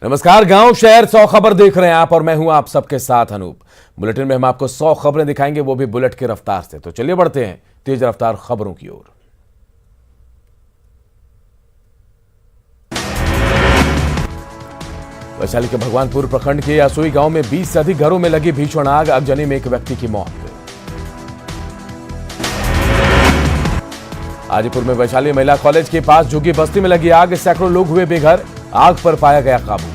नमस्कार, गांव शहर 100 खबर देख रहे हैं आप और मैं हूं आप सबके साथ अनूप। बुलेटिन में हम आपको 100 खबरें दिखाएंगे, वो भी बुलेट की रफ्तार से। तो चलिए बढ़ते हैं तेज रफ्तार खबरों की ओर। वैशाली के भगवानपुर प्रखंड के असोई गांव में 20 से अधिक घरों में लगी भीषण आग, आगजनी में एक व्यक्ति की मौत। हाजीपुर में वैशाली महिला कॉलेज के पास झुग्गी बस्ती में लगी आग, सैकड़ों लोग हुए बेघर, आग पर पाया गया काबू।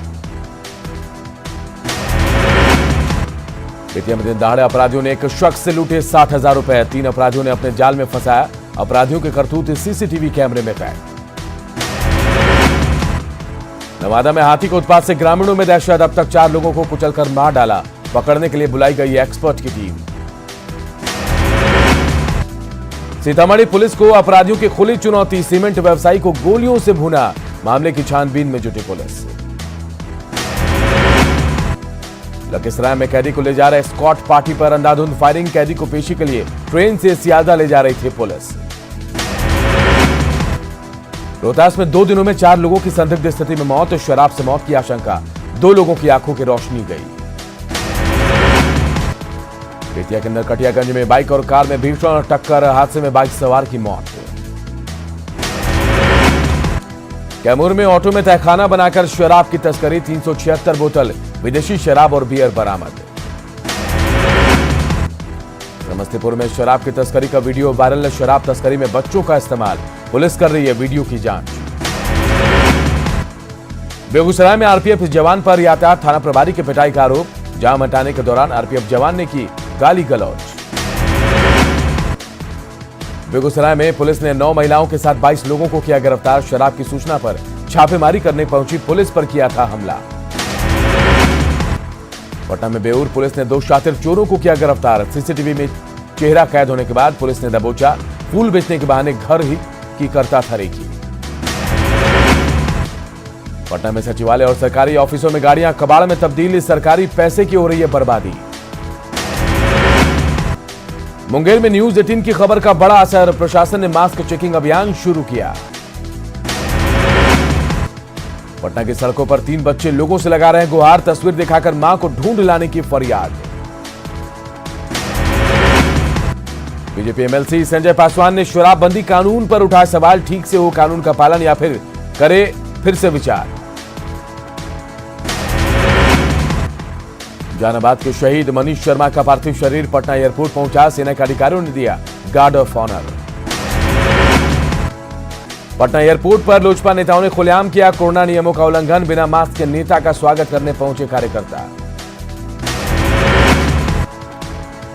बेतिया में दिन दहाड़े अपराधियों ने एक शख्स से लूटे 60,000 रुपए, 3 अपराधियों ने अपने जाल में फंसाया। अपराधियों के करतूत सीसीटीवी कैमरे में कैद। नवादा में हाथी के उत्पात से ग्रामीणों में दहशत, अब तक 4 लोगों को कुचलकर मार डाला। पकड़ने के लिए बुलाई गई एक्सपर्ट की टीम। सीतामढ़ी पुलिस को अपराधियों की खुली चुनौती, सीमेंट व्यवसायी को गोलियों से भूना, मामले की छानबीन में जुटी पुलिस। लखीसराय में कैदी को ले जा रहे स्कॉट पार्टी पर अंधाधुंध फायरिंग, कैदी को पेशी के लिए ट्रेन से सियालदह ले जा रही थी पुलिस। रोहतास में 2 दिनों में 4 लोगों की संदिग्ध स्थिति में मौत, शराब से मौत की आशंका, 2 लोगों की आंखों की रोशनी गई। बेतिया के नरकटियागंज में बाइक और कार में भीषण टक्कर, हादसे में बाइक सवार की मौत। कैमूर में ऑटो में तहखाना बनाकर शराब की तस्करी, 376 बोतल विदेशी शराब और बियर बरामद। समस्तीपुर में शराब की तस्करी का वीडियो वायरल, शराब तस्करी में बच्चों का इस्तेमाल, पुलिस कर रही है वीडियो की जांच। बेगूसराय में आरपीएफ जवान पर यातायात थाना प्रभारी के पिटाई का आरोप, जाम हटाने के दौरान आरपीएफ जवान ने की गाली गलौज। बेगूसराय में पुलिस ने 9 महिलाओं के साथ 22 लोगों को किया गिरफ्तार, शराब की सूचना पर छापेमारी करने पहुंची पुलिस पर किया था हमला। पटना में बेऊर पुलिस ने 2 शातिर चोरों को किया गिरफ्तार, सीसीटीवी में चेहरा कैद होने के बाद पुलिस ने दबोचा, फूल बेचने के बहाने घर ही की करता था रेकी। पटना में सचिवालय और सरकारी ऑफिसों में गाड़ियां कबाड़ में तब्दील, सरकारी पैसे की हो रही है बर्बादी। मुंगेर में न्यूज 18 की खबर का बड़ा असर, प्रशासन ने मास्क चेकिंग अभियान शुरू किया। पटना की सड़कों पर 3 बच्चे लोगों से लगा रहे हैं गुहार, तस्वीर दिखाकर मां को ढूंढ लाने की फरियाद। बीजेपी एमएलसी संजय पासवान ने शराबबंदी कानून पर उठाए सवाल, ठीक से हो कानून का पालन या फिर करे फिर से विचार। जहानाबाद के शहीद मनीष शर्मा का पार्थिव शरीर पटना एयरपोर्ट पहुंचा, सेना के अधिकारियों ने दिया guard of honour. Patna airport पर लोजपा नेताओं ने खुलेआम किया कोरोना नियमों का उल्लंघन, बिना मास्क के नेता का स्वागत करने पहुंचे कार्यकर्ता।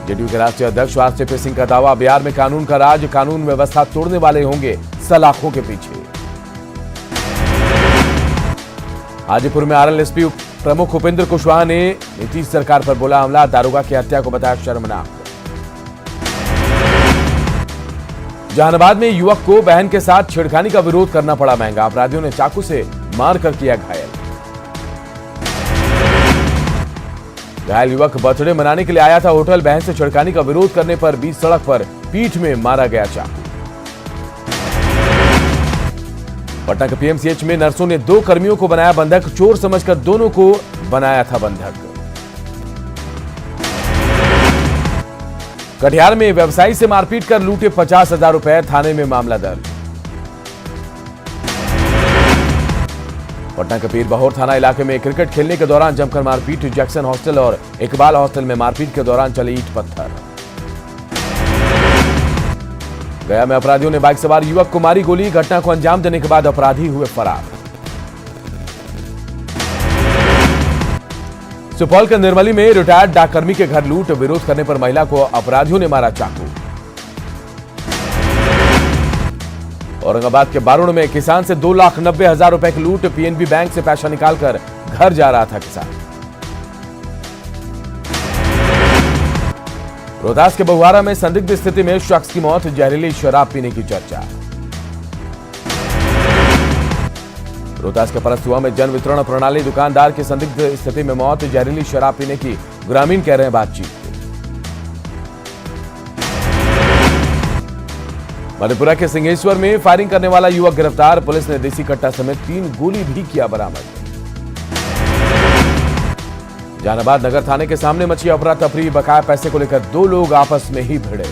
जेडीयू के राष्ट्रीय अध्यक्ष आरसीपी सिंह का दावा, बिहार में कानून का राज, कानून व्यवस्था तोड़ने वाले होंगे सलाखों के पीछे। हाजीपुर में आरएलएसपी प्रमुख उपेंद्र कुशवाहा ने नीतीश सरकार पर बोला हमला, दारोगा की हत्या को बताया शर्मनाक। जहानाबाद में युवक को बहन के साथ छेड़खानी का विरोध करना पड़ा महंगा, अपराधियों ने चाकू से मारकर किया घायल। घायल युवक बर्थडे मनाने के लिए आया था होटल, बहन से छेड़खानी का विरोध करने पर बीच सड़क पर पीठ में मारा गया चाकू। पटना के पीएमसीएच में नर्सों ने 2 कर्मियों को बनाया बंधक, चोर समझकर दोनों को बनाया था बंधक। कटिहार में व्यवसायी से मारपीट कर लूटे 50,000 रुपए, थाने में मामला दर्ज। पटना के पीर बहोर थाना इलाके में क्रिकेट खेलने के दौरान जमकर मारपीट, जैक्सन हॉस्टल और इकबाल हॉस्टल में मारपीट के दौरान चले ईंट पत्थर। गया में अपराधियों ने बाइक सवार युवक को मारी गोली, घटना को अंजाम देने के बाद अपराधी हुए फरार। सुपौल के निर्मली में रिटायर्ड डाककर्मी के घर लूट, विरोध करने पर महिला को अपराधियों ने मारा चाकू। औरंगाबाद के बारुण में किसान से 2,90,000 रुपए की लूट, पीएनबी बैंक से पैसा निकालकर घर जा रहा था किसान। रोहतास के बहुआरा में संदिग्ध स्थिति में शख्स की मौत, जहरीली शराब पीने की चर्चा। रोहतास के परसुआ में जन वितरण प्रणाली दुकानदार की संदिग्ध स्थिति में मौत, जहरीली शराब पीने की ग्रामीण कह रहे हैं बातचीत। मधेपुरा के सिंहेश्वर में फायरिंग करने वाला युवक गिरफ्तार, पुलिस ने देसी कट्टा समेत 3 गोली भी किया बरामद। जहानाबाद नगर थाने के सामने मची अफरा तफरी, बकाया पैसे को लेकर दो लोग आपस में ही भिड़े।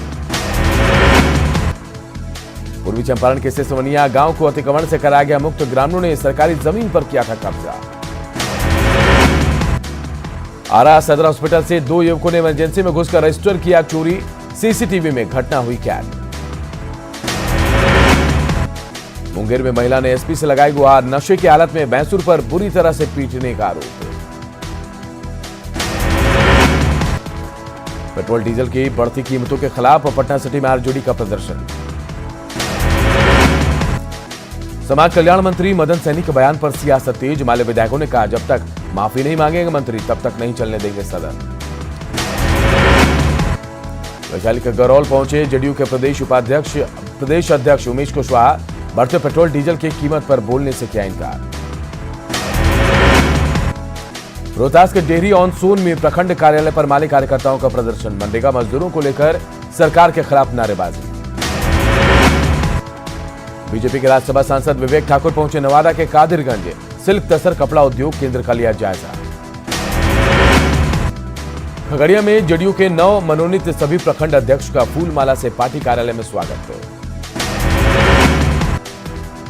पूर्वी चंपारण के सिसवनिया गांव को अतिक्रमण से कराया गया मुक्त, ग्रामीणों ने सरकारी जमीन पर किया था कब्जा। आरा सदर हॉस्पिटल से दो युवकों ने इमरजेंसी में घुसकर रजिस्टर किया चोरी, सीसीटीवी में घटना हुई कैद। मुंगेर में महिला ने एसपी से लगाई गुहार, नशे की हालत में भैंसुर पर बुरी तरह से पीटने का आरोप। पेट्रोल डीजल की बढ़ती कीमतों के खिलाफ पटना सिटी में आरजेडी का प्रदर्शन। समाज कल्याण मंत्री मदन सैनी के बयान पर सियासत तेज, माले विधायकों ने कहा जब तक माफी नहीं मांगेंगे मंत्री तब तक नहीं चलने देंगे सदन। वैशाली के गरौल पहुंचे जेडीयू के प्रदेश अध्यक्ष उमेश कुशवाहा, बढ़ते पेट्रोल डीजल की कीमत पर बोलने से किया इनकार। रोहतास के डेहरी ऑन सोन में प्रखंड कार्यालय पर माले कार्यकर्ताओं का प्रदर्शन, मनरेगा मजदूरों को लेकर सरकार के खिलाफ नारेबाजी। बीजेपी के राज्यसभा सांसद विवेक ठाकुर पहुंचे नवादा के कादिरगंज, सिल्क तसर कपड़ा उद्योग केंद्र का लिया जायजा। खगड़िया में जेडीयू के 9 मनोनीत सभी प्रखंड अध्यक्ष का फूलमाला से पार्टी कार्यालय में स्वागत।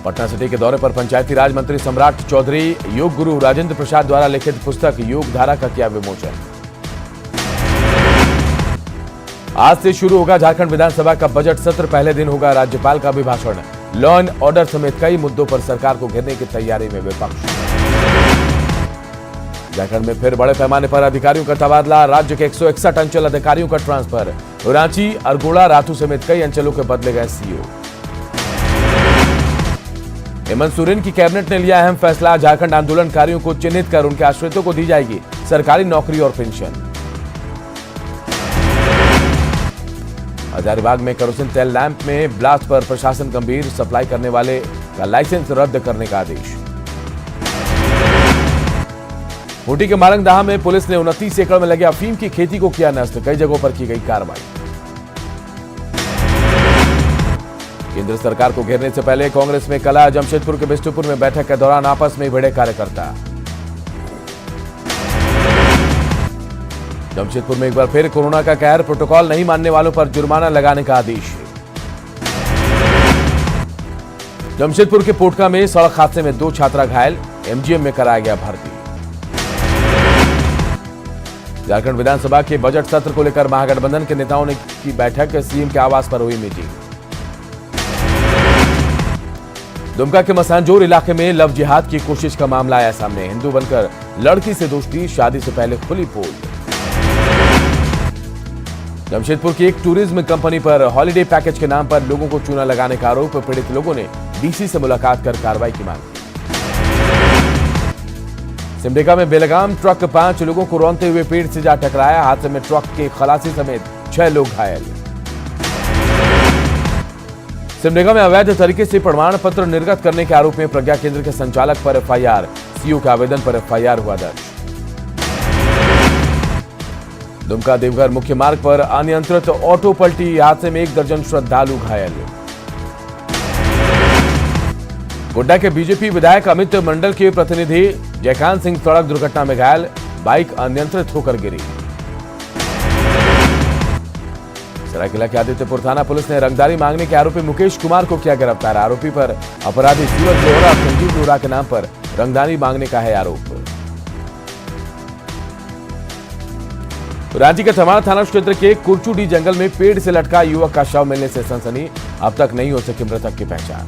पटना सिटी के दौरे पर पंचायती राज मंत्री सम्राट चौधरी, योग गुरु राजेंद्र प्रसाद द्वारा लिखित पुस्तक योग धारा का किया विमोचन। आज से शुरू होगा झारखंड विधानसभा का बजट सत्र, पहले दिन होगा राज्यपाल का अभिभाषण। लॉ एंड ऑर्डर समेत कई मुद्दों पर सरकार को घेरने की तैयारी में विपक्ष। झारखंड में फिर बड़े पैमाने पर अधिकारियों का तबादला, राज्य के 161 अंचल अधिकारियों का ट्रांसफर। रांची, अरगोड़ा, रातू समेत कई अंचलों के बदले गए सीओ। हेमंत सोरेन की कैबिनेट ने लिया अहम फैसला, झारखंड आंदोलनकारियों को चिन्हित कर उनके आश्रितों को दी जाएगी सरकारी नौकरी और पेंशन। हजारीबाग में केरोसिन तेल लैंप में ब्लास्ट पर प्रशासन गंभीर, सप्लाई करने वाले का लाइसेंस रद्द करने का आदेश। खूंटी के मारंगदाहा में पुलिस ने 29 एकड़ में लगे अफीम की खेती को किया नष्ट, कई जगहों पर की गई कार्रवाई। केंद्र सरकार को घेरने से पहले कांग्रेस में कला, जमशेदपुर के बिष्टुपुर में बैठक के दौरान आपस में भिड़े कार्यकर्ता। जमशेदपुर में एक बार फिर कोरोना का कहर, प्रोटोकॉल नहीं मानने वालों पर जुर्माना लगाने का आदेश। जमशेदपुर के पोटका में सड़क हादसे में 2 छात्रा घायल, एमजीएम में कराया गया भर्ती। झारखंड विधानसभा के बजट सत्र को लेकर महागठबंधन के नेताओं ने की बैठक, सीएम के आवास पर हुई मीटिंग। दुमका के मसानजोर इलाके में लव जिहाद की कोशिश का मामला आया सामने, हिंदू बनकर लड़की से दोस्ती, शादी से पहले खुली पोल। जमशेदपुर की एक टूरिज्म कंपनी पर हॉलिडे पैकेज के नाम पर लोगों को चूना लगाने का आरोप, पीड़ित लोगों ने डीसी से मुलाकात कर कार्रवाई की मांग की। सिमडेगा में बेलगाम ट्रक 5 लोगों को रौंदते हुए पेड़ से जा टकराया, हादसे में ट्रक के खलासी समेत 6 लोग घायल। सिमडेगा में अवैध तरीके से प्रमाण पत्र निर्गत करने के आरोप में प्रज्ञा केंद्र के संचालक पर एफआईआर, सीओ के आवेदन पर एफआईआर हुआ दर्ज। दुमका देवघर मुख्य मार्ग पर अनियंत्रित ऑटो पलटी, हादसे में 1 दर्जन श्रद्धालु घायल। गोड्डा के बीजेपी विधायक अमित मंडल के प्रतिनिधि जयकांत सिंह सड़क दुर्घटना में घायल, बाइक अनियंत्रित होकर गिरी। सरायकेला के आदित्यपुर थाना पुलिस ने रंगदारी मांगने के आरोपी मुकेश कुमार को किया गिरफ्तार, आरोपी पर अपराधी सूरज लोहरा और संजीव लोहरा के नाम पर रंगदारी मांगने का है आरोप। रांची के तमाड़ थाना क्षेत्र के कुरचूडी जंगल में पेड़ से लटका युवक का शव मिलने से सनसनी, अब तक नहीं हो सकी मृतक की पहचान।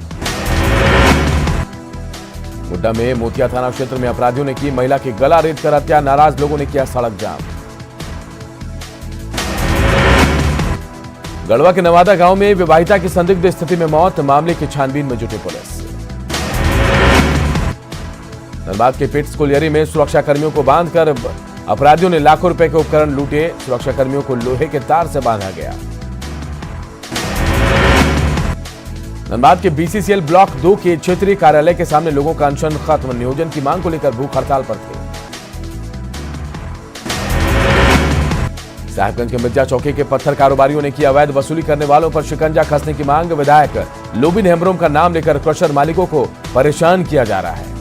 गोड्डा में मोतिया थाना क्षेत्र में अपराधियों ने की महिला की गला रेत कर हत्या, नाराज लोगों ने किया सड़क जाम। गढ़वा के नवादा गांव में विवाहिता की संदिग्ध स्थिति में मौत, मामले की छानबीन में जुटी पुलिस। धनबाद के पिट्स कोलियरी में सुरक्षा कर्मियों को बांधकर अपराधियों ने लाखों रुपए के उपकरण लूटे, सुरक्षा कर्मियों को लोहे के तार से बांधा गया। धनबाद के बीसीसीएल ब्लॉक 2 के क्षेत्रीय कार्यालय के सामने लोगों का अनशन खत्म, नियोजन की मांग को लेकर भूख हड़ताल पर थे। साहिबगंज के मिर्जा चौकी के पत्थर कारोबारियों ने की अवैध वसूली करने वालों पर शिकंजा कसने की मांग, विधायक लोबिन हेम्ब्रोम का नाम लेकर क्रशर मालिकों को परेशान किया जा रहा है।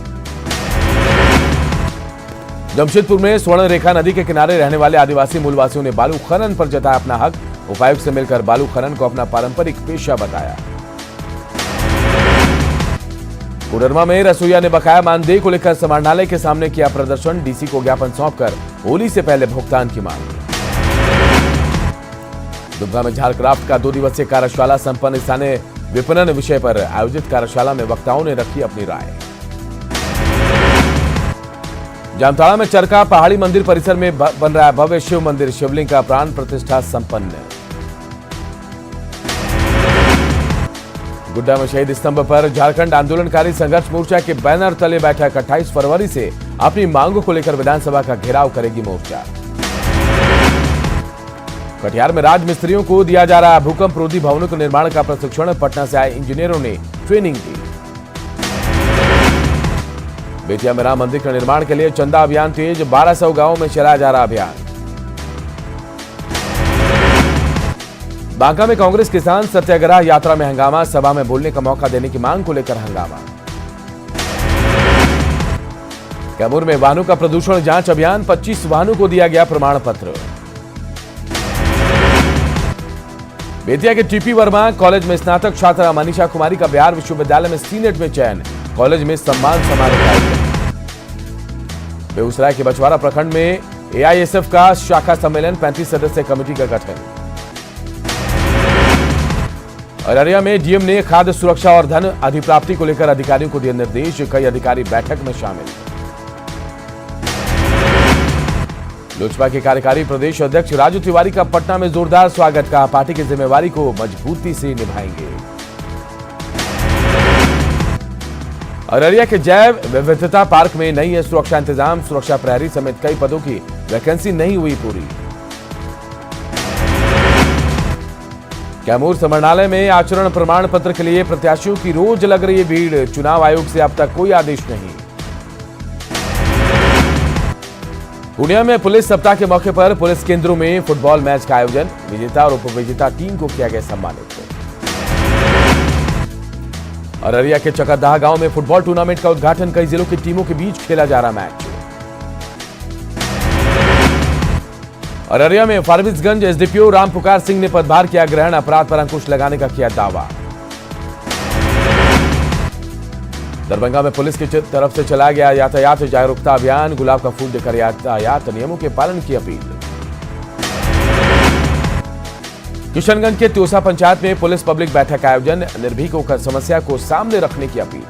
जमशेदपुर में स्वर्ण रेखा नदी के किनारे रहने वाले आदिवासी मूलवासियों ने बालू खनन पर जताया अपना हक। उपायुक्त से मिलकर बालू खनन को अपना पारंपरिक पेशा बताया। कोडरमा में रसोईया ने बकाया मानदेय को लेकर समाहरणालय के सामने किया प्रदर्शन। डीसी को ज्ञापन सौंपकर होली से पहले भुगतान की मांग। दुमका में झारक्राफ्ट का 2 दिवसीय कार्यशाला संपन्न। स्थानीय विपणन विषय पर आयोजित कार्यशाला में वक्ताओं ने रखी अपनी राय। जामताड़ा में चरका पहाड़ी मंदिर परिसर में बन रहा है भव्य शिव मंदिर। शिवलिंग का प्राण प्रतिष्ठा संपन्न। गुड्डा में शहीद स्तंभ पर झारखंड आंदोलनकारी संघर्ष मोर्चा के बैनर तले बैठक। 28 फरवरी से अपनी मांगों को लेकर विधानसभा का घेराव करेगी मोर्चा। कटिहार में राजमिस्त्रियों को दिया जा रहा भूकंप रोधी भवनों के निर्माण का प्रशिक्षण। पटना से आए इंजीनियरों ने ट्रेनिंग दी। बेतिया में राम मंदिर के निर्माण के लिए चंदा अभियान तेज। 1200 गांवों में चलाया जा रहा अभियान। बांका में कांग्रेस किसान सत्याग्रह यात्रा में हंगामा। सभा में बोलने का मौका देने की मांग को लेकर हंगामा। कैमूर में वाहनों का प्रदूषण जांच अभियान। 25 वाहनों को दिया गया प्रमाण पत्र। बेतिया के टीपी वर्मा कॉलेज में स्नातक छात्रा मनीषा कुमारी का बिहार विश्वविद्यालय में सीनेट में चयन। कॉलेज में सम्मान समारोह का आयोजन। बेगूसराय के बछवाड़ा प्रखंड में एआईएसएफ का शाखा सम्मेलन। 35 सदस्यीय कमेटी का गठन। अररिया में डीएम ने खाद्य सुरक्षा और धन अधिप्राप्ति को लेकर अधिकारियों को दिए निर्देश। कई अधिकारी बैठक में शामिल। लोजपा के कार्यकारी प्रदेश अध्यक्ष राजू तिवारी का पटना में जोरदार स्वागत। कहा पार्टी की जिम्मेवारी को मजबूती से निभाएंगे। अररिया के जैव विविधता पार्क में नहीं है सुरक्षा इंतजाम। सुरक्षा प्रहरी समेत कई पदों की वैकेंसी नहीं हुई पूरी। कैमूर समाहरणालय में आचरण प्रमाण पत्र के लिए प्रत्याशियों की रोज लग रही है भीड़। चुनाव आयोग से अब तक कोई आदेश नहीं। पूर्णिया में पुलिस सप्ताह के मौके पर पुलिस केंद्रों में फुटबॉल मैच का आयोजन। विजेता और उपविजेता टीम को किया गया सम्मानित। अररिया के चकरदाह गांव में फुटबॉल टूर्नामेंट का उद्घाटन। कई जिलों की टीमों के बीच खेला जा रहा मैच। अररिया में फारबिसगंज एसडीपीओ रामपुकार सिंह ने पदभार किया ग्रहण। अपराध पर अंकुश लगाने का किया दावा। दरभंगा में पुलिस की तरफ से चलाया गया यातायात जागरूकता अभियान। गुलाब का फूल देकर यातायात नियमों के पालन की अपील। किशनगंज के त्योसा पंचायत में पुलिस पब्लिक बैठक का आयोजन। निर्भीकों का समस्या को सामने रखने की अपील।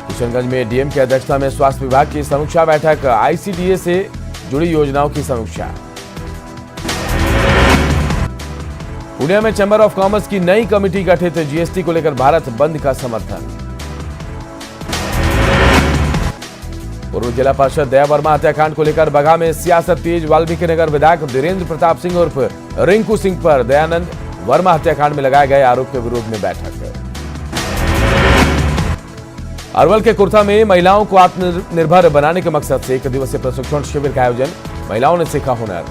किशनगंज में डीएम की अध्यक्षता में स्वास्थ्य विभाग की समीक्षा बैठक। आईसीडीएस से जुड़ी योजनाओं की समीक्षा। पूर्णिया में चैंबर ऑफ कॉमर्स की नई कमेटी गठित। जीएसटी को लेकर भारत बंद का समर्थन। पूर्व जिला पार्षद दया वर्मा हत्याकांड को लेकर बगहा में सियासत तेज। वाल्मीकि नगर विधायक वीरेंद्र प्रताप सिंह उर्फ रिंकू सिंह पर दयानंद वर्मा हत्याकांड में लगाए गए आरोप के विरोध में बैठक। अरवल के कुर्था में महिलाओं को आत्मनिर्भर बनाने के मकसद से 1 दिवसीय प्रशिक्षण शिविर का आयोजन। महिलाओं ने सीखा हुनर।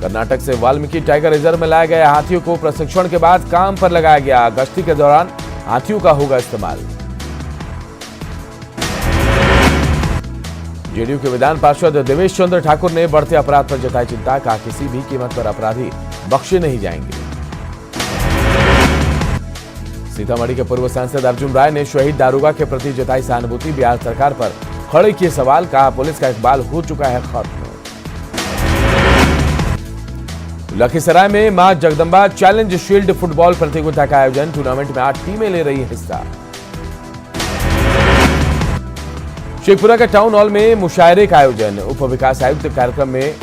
कर्नाटक से वाल्मीकि टाइगर रिजर्व में लाए गए हाथियों को प्रशिक्षण के बाद काम पर लगाया गया। गश्ती के दौरान हाथियों का होगा इस्तेमाल। जेडीयू के विधान पार्षद देवेश चंद्र ठाकुर ने बढ़ते अपराध पर जताई चिंता। कहा किसी भी कीमत पर अपराधी बख्शे नहीं जाएंगे। सीतामढ़ी के पूर्व सांसद अर्जुन राय ने शहीद दारोगा के प्रति जताई सहानुभूति। बिहार सरकार पर खड़े किए सवाल। कहा पुलिस का इकबाल हो चुका है खत्म। लखीसराय में मां जगदंबा चैलेंज शील्ड फुटबॉल प्रतियोगिता का आयोजन। टूर्नामेंट में 8 टीमें ले रही हिस्सा। शेखपुरा के टाउन हॉल में मुशायरे का आयोजन। उप विकास आयुक्त कार्यक्रम में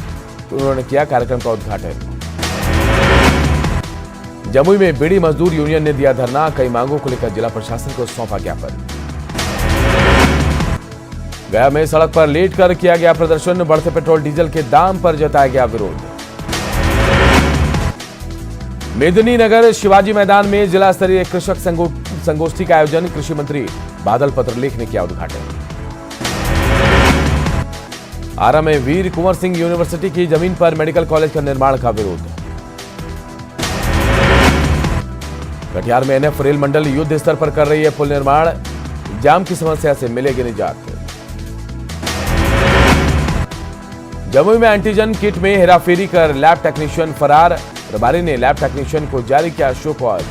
उन्होंने किया कार्यक्रम का उद्घाटन। जमुई में बीड़ी मजदूर यूनियन ने दिया धरना। कई मांगों को लेकर जिला प्रशासन को सौंपा ज्ञापन। गया में सड़क पर लेट कर किया गया प्रदर्शन। बढ़ते पेट्रोल डीजल के दाम पर जताया गया विरोध। मेदिनीनगर शिवाजी मैदान में जिला स्तरीय कृषक संगोष्ठी का आयोजन। कृषि मंत्री बादल पत्रलेख ने किया उद्घाटन। आरा में वीर कुंवर सिंह यूनिवर्सिटी की जमीन पर मेडिकल कॉलेज का निर्माण का विरोध। कटिहार में एनएफ रेल मंडल युद्ध स्तर पर कर रही है पुल निर्माण, जाम की समस्या से मिलेगी निजात। जमुई में एंटीजन किट में हेराफेरी कर लैब टेक्नीशियन फरार, प्रभारी ने लैब टेक्नीशियन को जारी किया शो कॉज।